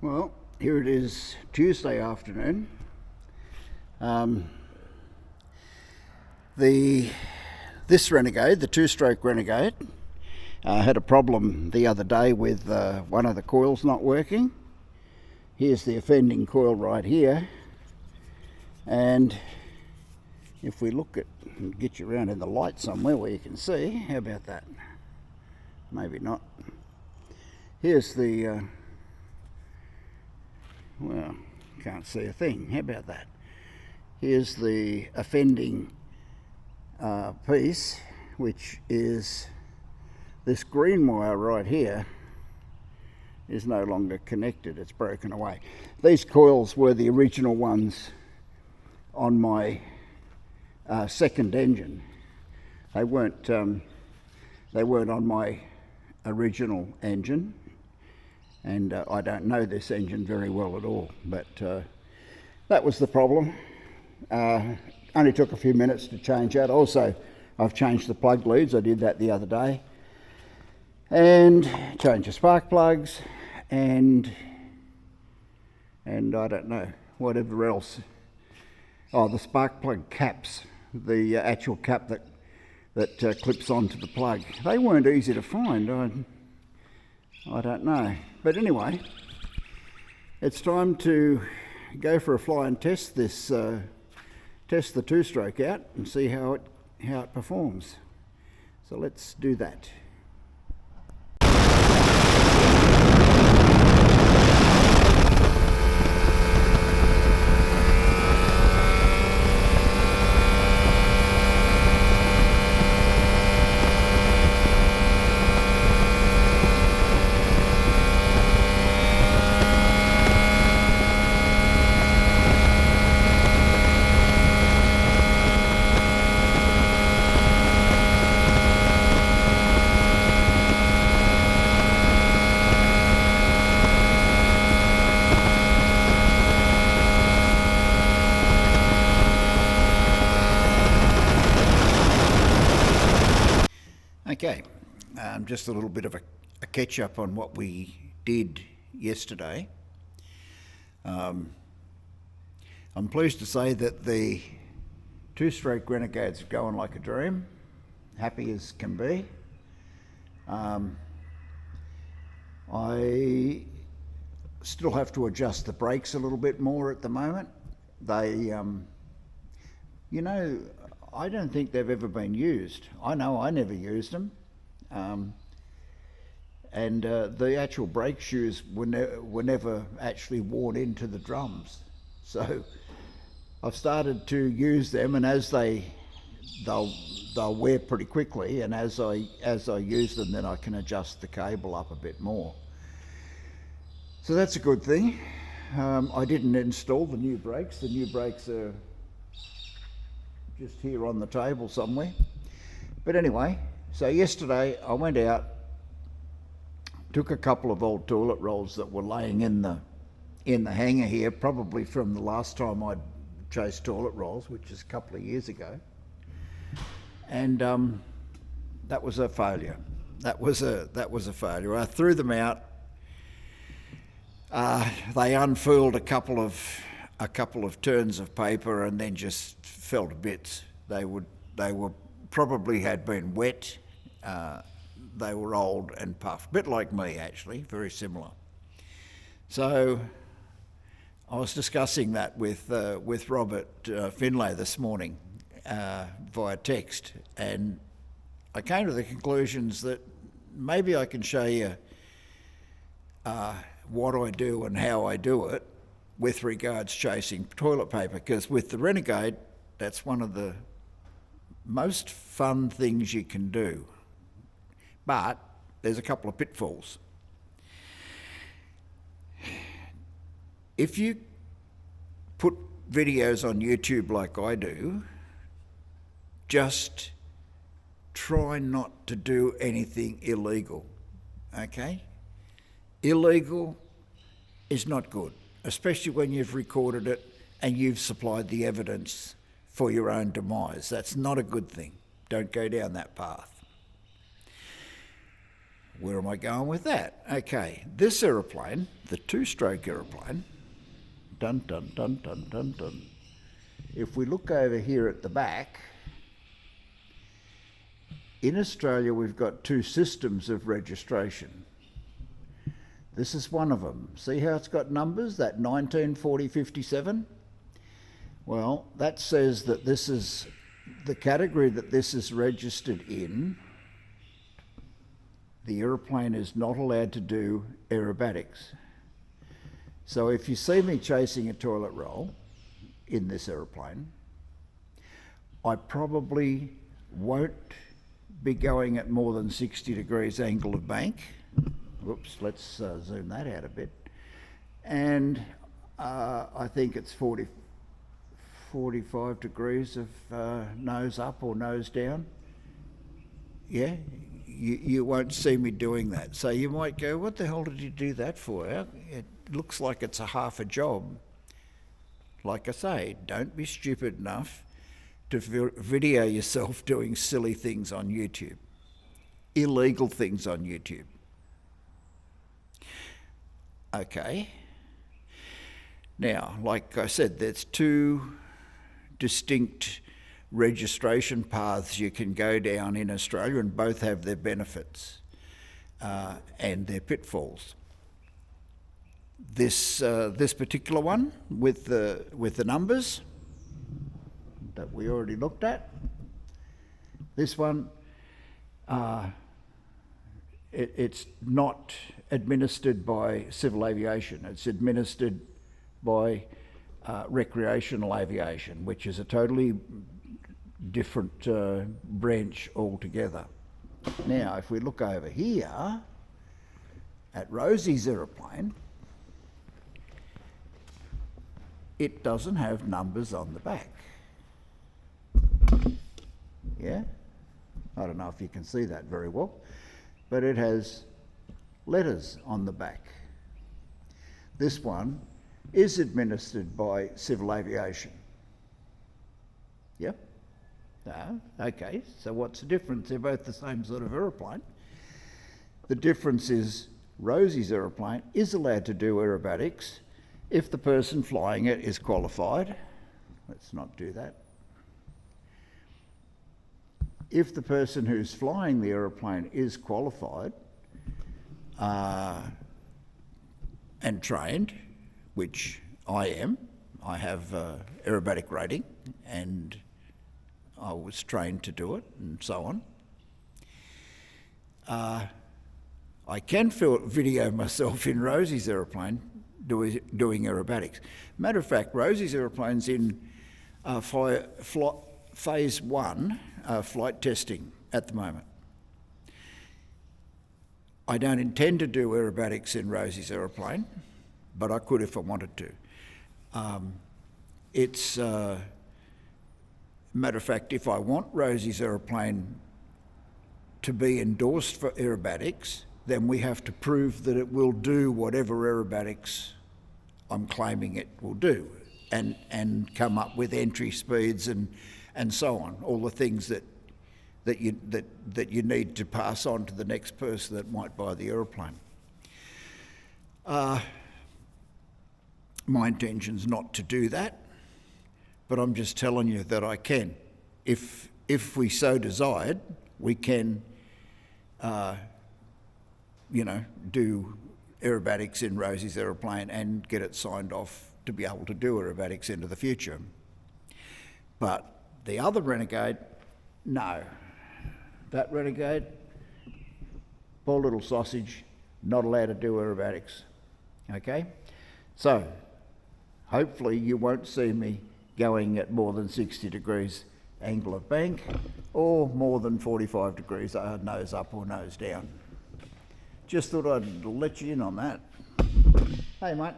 Well, here it is, Tuesday afternoon. This Renegade, the two-stroke Renegade, had a problem the other day with one of the coils not working. Here's the offending coil right here, and if we look at and get you around in the light somewhere where you can see, how about that? Maybe not. Here's the well, can't see a thing. How about that? Here's the offending piece, which is this green wire right here is no longer connected. It's broken away. These coils were the original ones on my second engine. They weren't on my original engine. And I don't know this engine very well at all, but that was the problem. Only took a few minutes to change that. Also, I've changed the plug leads. I did that the other day. And changed the spark plugs and I don't know, whatever else. Oh, the spark plug caps, the actual cap that clips onto the plug. They weren't easy to find. I don't know. But anyway, it's time to go for a fly and test this, test the two-stroke out and see how it performs. So let's do that. Okay, just a little bit of a catch-up on what we did yesterday. I'm pleased to say that the two-stroke Renegade's going like a dream, happy as can be. I still have to adjust the brakes a little bit more at the moment. They, I don't think they've ever been used. I know I never used them. And the actual brake shoes were never actually worn into the drums. So I've started to use them, and as they'll wear pretty quickly, and as I use them, then I can adjust the cable up a bit more. So that's a good thing. I didn't install the new brakes. The new brakes are just here on the table somewhere. But anyway, so yesterday I went out, took a couple of old toilet rolls that were laying in the hanger here, probably from the last time I'd chased toilet rolls, which is a couple of years ago. And that was a failure. That was a failure. I threw them out. They unfurled a couple of turns of paper and then just fell to bits. They were probably had been wet. They were old and puffed, a bit like me actually, very similar. So I was discussing that with Robert Finlay this morning via text, and I came to the conclusions that maybe I can show you what I do and how I do it with regards chasing toilet paper, because with the Renegade, that's one of the most fun things you can do. But there's a couple of pitfalls. If you put videos on YouTube like I do, just try not to do anything illegal, okay? Illegal is not good, especially when you've recorded it and you've supplied the evidence for your own demise. That's not a good thing. Don't go down that path. where am I going with that? Okay, this aeroplane, the two-stroke aeroplane, dun dun dun dun dun dun. If we look over here at the back, in Australia we've got two systems of registration. This is one of them. See how it's got numbers, that 194057? Well, that says that this is the category that this is registered in. The aeroplane is not allowed to do aerobatics. So if you see me chasing a toilet roll in this aeroplane, I probably won't be going at more than 60 degrees angle of bank. Whoops, let's zoom that out a bit. And I think it's 45 degrees of nose up or nose down. Yeah, you won't see me doing that. So you might go, what the hell did you do that for? It looks like it's a half a job. Like I say, don't be stupid enough to video yourself doing silly things on YouTube, illegal things on YouTube. Okay. Now, like I said, there's two distinct registration paths you can go down in Australia, and both have their benefits and their pitfalls. This particular one with the numbers that we already looked at, this one, it's not administered by civil aviation. It's administered by recreational aviation, which is a totally different branch altogether. Now, if we look over here at Rosie's aeroplane, it doesn't have numbers on the back. Yeah? I don't know if you can see that very well, but it has letters on the back. This one is administered by civil aviation. Yep. Okay, so what's the difference? They're both the same sort of aeroplane. The difference is Rosie's aeroplane is allowed to do aerobatics if the person flying it is qualified. Let's not do that. If the person who's flying the aeroplane is qualified and trained, which I am, I have aerobatic rating and I was trained to do it and so on. I can video myself in Rosie's aeroplane doing aerobatics. Matter of fact, Rosie's aeroplane's in phase 1 flight testing at the moment. I don't intend to do aerobatics in Rosie's aeroplane, but I could if I wanted to. Matter of fact, if I want Rosie's aeroplane to be endorsed for aerobatics, then we have to prove that it will do whatever aerobatics I'm claiming it will do, and come up with entry speeds and so on, all the things that you need to pass on to the next person that might buy the aeroplane. My intention's not to do that, but I'm just telling you that I can. If we so desired, we can, do aerobatics in Rosie's aeroplane and get it signed off to be able to do aerobatics into the future. But the other Renegade, no. That Renegade, poor little sausage, not allowed to do aerobatics. Okay? So, hopefully you won't see me going at more than 60 degrees angle of bank or more than 45 degrees nose up or nose down. Just thought I'd let you in on that. Hey, mate.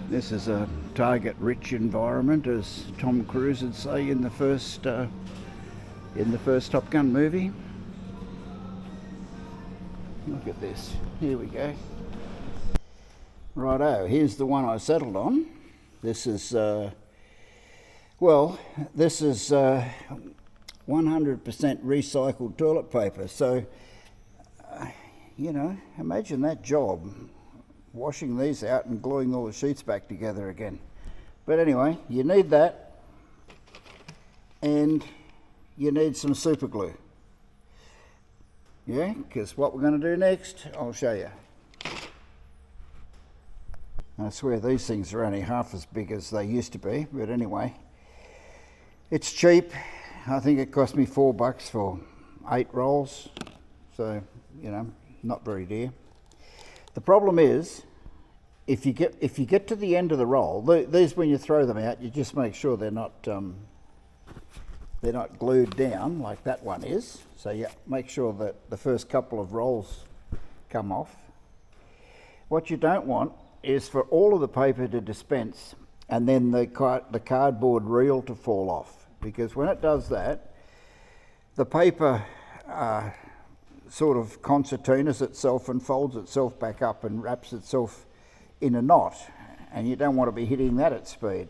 This is a target-rich environment, as Tom Cruise would say in the first Top Gun movie. Look at this. Here we go. Righto, here's the one I settled on. This is, this is 100% recycled toilet paper. So, you know, imagine that job, washing these out and gluing all the sheets back together again. But anyway, you need that, and you need some super glue. Yeah, because what we're going to do next, I'll show you. I swear these things are only half as big as they used to be, but anyway, it's cheap. I think it cost me $4 for 8 rolls, so, you know, not very dear. The problem is, if you get to the end of the roll, these, when you throw them out, you just make sure they're not glued down like that one is. So you make sure that the first couple of rolls come off. What you don't want is for all of the paper to dispense and then the cardboard reel to fall off, because when it does that, the paper sort of concertinas itself and folds itself back up and wraps itself in a knot, and you don't want to be hitting that at speed.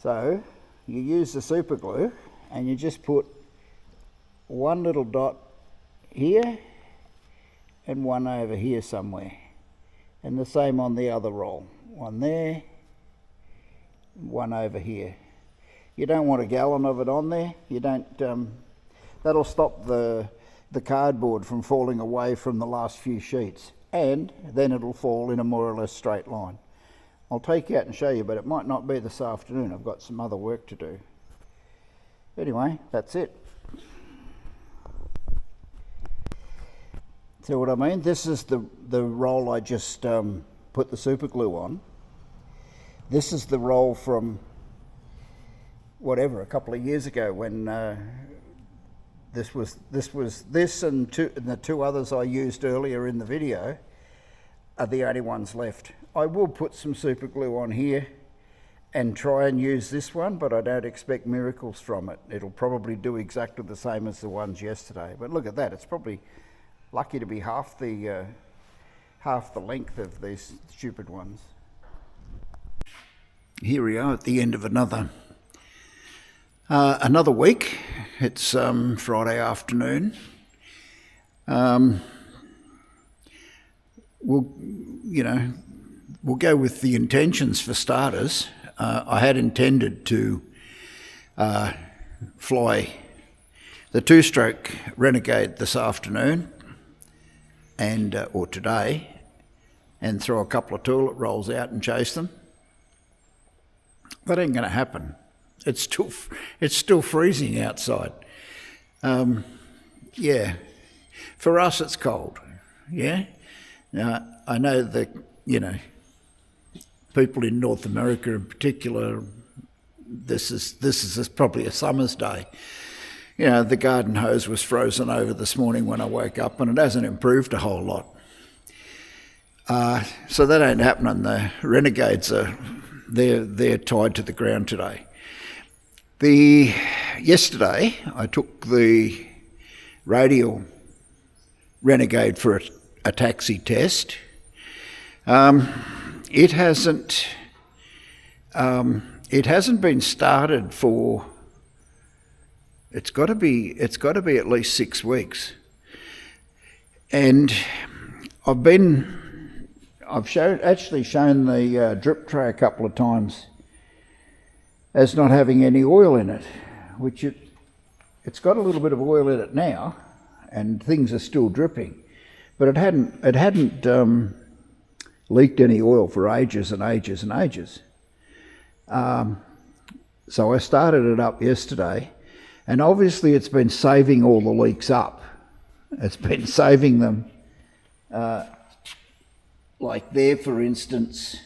So you use the super glue and you just put one little dot here and one over here somewhere, and the same on the other roll. One there, one over here. You don't want a gallon of it on there. You don't. That'll stop the cardboard from falling away from the last few sheets, and then it'll fall in a more or less straight line. I'll take you out and show you, but it might not be this afternoon. I've got some other work to do. Anyway, that's it. See what I mean? This is the roll I just put the super glue on. This is the roll from whatever, a couple of years ago, when this and the two others I used earlier in the video are the only ones left. I will put some super glue on here and try and use this one, but I don't expect miracles from it. It'll probably do exactly the same as the ones yesterday. But look at that, it's probably lucky to be half the length of these stupid ones. Here we are at the end of another week. It's Friday afternoon. We'll go with the intentions for starters. I had intended to fly the two-stroke Renegade this afternoon or today, and throw a couple of toilet rolls out and chase them. That ain't going to happen. It's still freezing outside. Yeah, for us it's cold. Yeah, now I know that people in North America in particular, this is probably a summer's day. The garden hose was frozen over this morning when I woke up, and it hasn't improved a whole lot. So that ain't happening. The Renegades they're tied to the ground today. Yesterday I took the radial Renegade for a taxi test. It hasn't been started for. It's got to be at least 6 weeks, and I've actually shown the drip tray a couple of times as not having any oil in it, which it's got a little bit of oil in it now, and things are still dripping, but it hadn't leaked any oil for ages and ages and ages. So I started it up yesterday, and obviously it's been saving all the leaks up. It's been saving them, like there, for instance.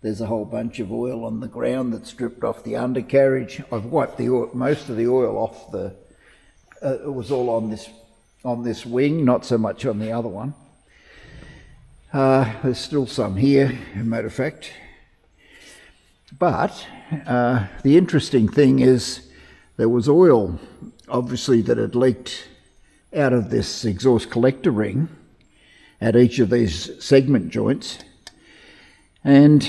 There's a whole bunch of oil on the ground that's dripped off the undercarriage. I've wiped most of the oil off it was all on this wing, not so much on the other one. There's still some here, as a matter of fact. But the interesting thing is there was oil, obviously, that had leaked out of this exhaust collector ring at each of these segment joints and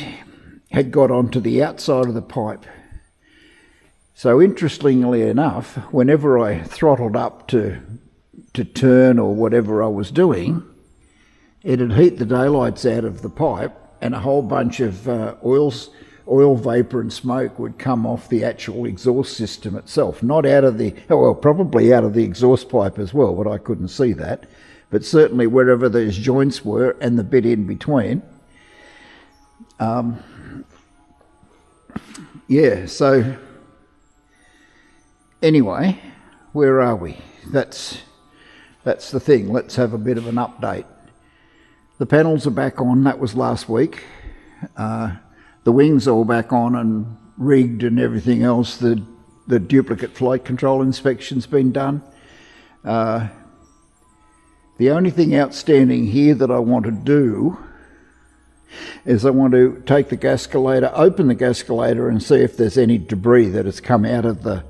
had got onto the outside of the pipe. So interestingly enough, whenever I throttled up to turn or whatever I was doing, it'd heat the daylights out of the pipe and a whole bunch of oil vapour and smoke would come off the actual exhaust system itself, not out of the, well, probably out of the exhaust pipe as well, but I couldn't see that. But certainly wherever those joints were and the bit in between. Yeah, so anyway, where are we? That's the thing. Let's have a bit of an update. The panels are back on. That was last week. The wings are all back on and rigged and everything else. The duplicate flight control inspection's been done. The only thing outstanding here that I want to do is I want to take the gascolator, open the gascolator and see if there's any debris that has come out of the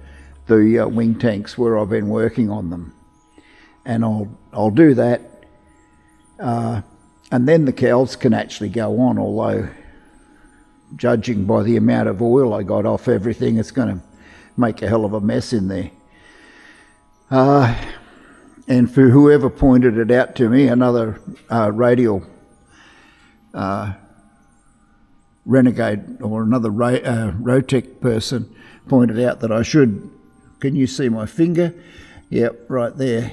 wing tanks where I've been working on them. And I'll do that. And then the cowls can actually go on, although judging by the amount of oil I got off everything, it's going to make a hell of a mess in there. And for whoever pointed it out to me, another radial renegade or another Rotec person pointed out that I should, can you see my finger? Yep, right there.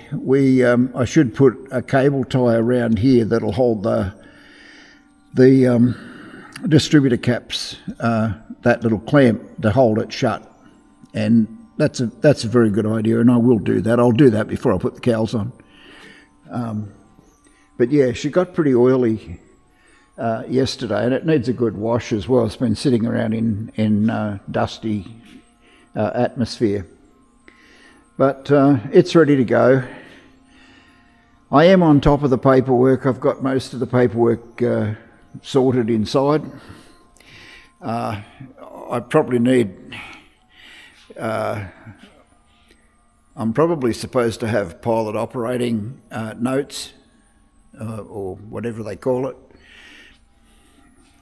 I should put a cable tie around here that'll hold the distributor caps, that little clamp to hold it shut. And that's a very good idea, and I will do that. I'll do that before I put the cowls on. But yeah, she got pretty oily yesterday, and it needs a good wash as well. It's been sitting around in dusty atmosphere. But it's ready to go. I am on top of the paperwork. I've got most of the paperwork sorted inside. I probably need... I'm probably supposed to have pilot operating notes, or whatever they call it.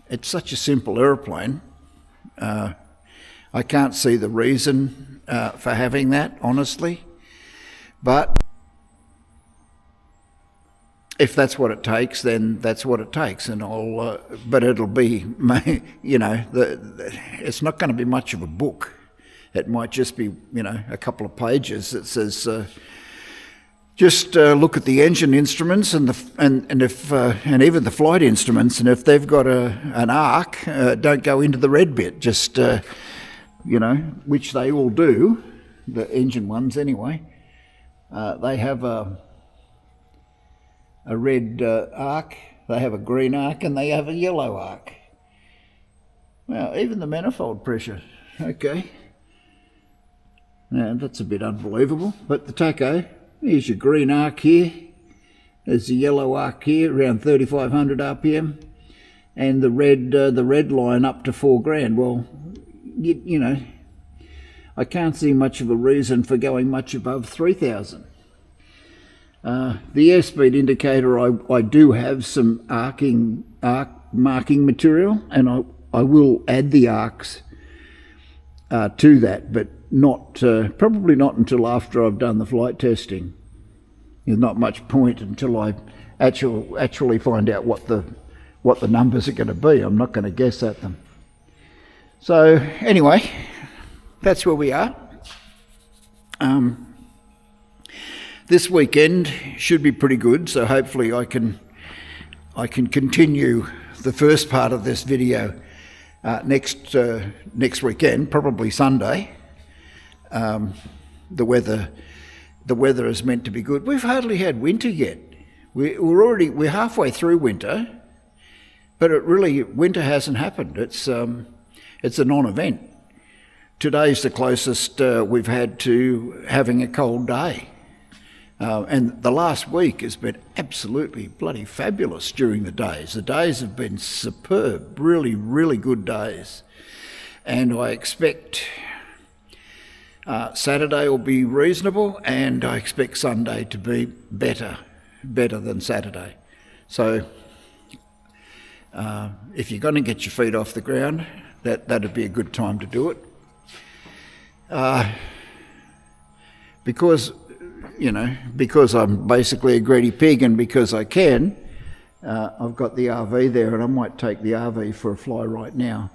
It's such a simple aeroplane. I can't see the reason for having that, honestly. But if that's what it takes, then that's what it takes, and I'll. But it'll be, you know, it's not going to be much of a book. It might just be, you know, a couple of pages that says, just look at the engine instruments and even the flight instruments, and if they've got an arc, don't go into the red bit. Just you know, which they all do, the engine ones anyway. They have a red arc, they have a green arc, and they have a yellow arc. Well, even the manifold pressure, okay. Now, that's a bit unbelievable, but the tacho, here's your green arc here, there's the yellow arc here, around 3,500 RPM, and the red line up to 4 grand. Well, you know, I can't see much of a reason for going much above 3,000. The airspeed indicator, I do have some arc marking material, and I will add the arcs to that, but not probably not until after I've done the flight testing. There's not much point until I actually find out what the numbers are going to be. I'm not going to guess at them. So anyway, that's where we are. This weekend should be pretty good, so hopefully I can continue the first part of this video next weekend, probably Sunday. The weather is meant to be good. We've hardly had winter yet. We're halfway through winter, but winter hasn't happened. It's a non-event. Today's the closest we've had to having a cold day. And the last week has been absolutely bloody fabulous during the days. The days have been superb, really, really good days. and I expect Saturday will be reasonable, and I expect Sunday to be better than Saturday. So if you're going to get your feet off the ground, that'd be a good time to do it. Because I'm basically a greedy pig, and because I can, I've got the RV there, and I might take the RV for a fly right now,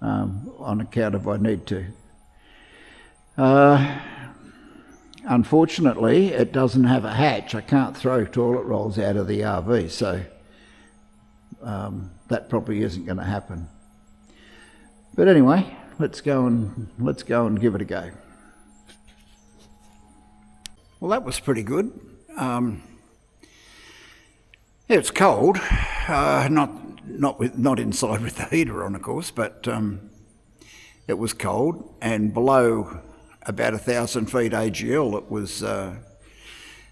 on account of I need to. Unfortunately, it doesn't have a hatch. I can't throw toilet rolls out of the RV, so that probably isn't going to happen. But anyway, let's go and give it a go. Well, that was pretty good. Yeah, it's cold, not inside with the heater on, of course, but it was cold, and below about 1,000 feet AGL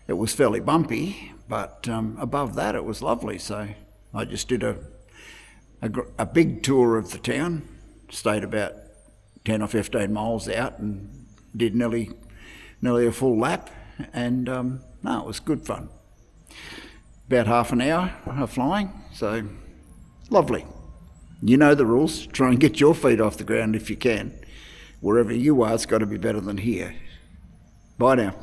it was fairly bumpy, but above that it was lovely. So I just did a big tour of the town, stayed about 10 or 15 miles out, and did nearly a full lap, and no, it was good fun. About half an hour of flying, so lovely. You know the rules. Try and get your feet off the ground if you can. Wherever you are, it's got to be better than here. Bye now.